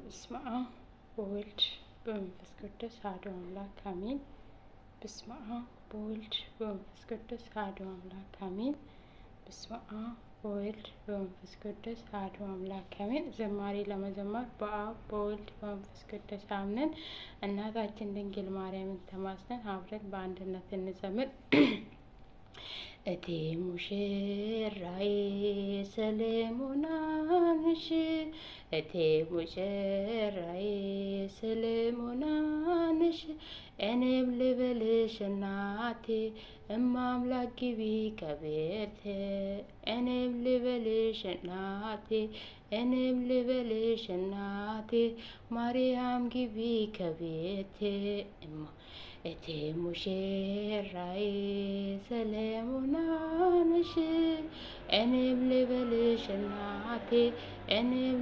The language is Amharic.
በስመ አብ ወወልድ በመንፈስ ቅዱስ አሐዱ አምላክ አሜን። በስመ አብ ወወልድ በመንፈስ ቅዱስ አሐዱ አምላክ አሜን። በስመ አብ ወወልድ በመንፈስ ቅዱስ አሐዱ አምላክ አሜን። ዘማሪ ለመዘመር በአብ በወልድ በመንፈስ ቅዱስ አምነን እናታችን ድንግል ማርያምን ተማጽነን አብረን በአንድነት እንዘምር። እቴ ሙሽራዬ ሰለሞን ነሽ፣ እቴ ሙሽራዬ ሰለሞን ነሽ፣ እኔም ልበልሽ እናቴ እማምላክ ግቢ ከቤቴ፣ እኔም ልበልሽ እናቴ እኔም ልበልሽ እናቴ ማርያም ግቢ ከቤቴ። እቴ ሙሽራዬ ሰለሞን ነሽ፣ እኔም ልበልሽ እናቴ እኔም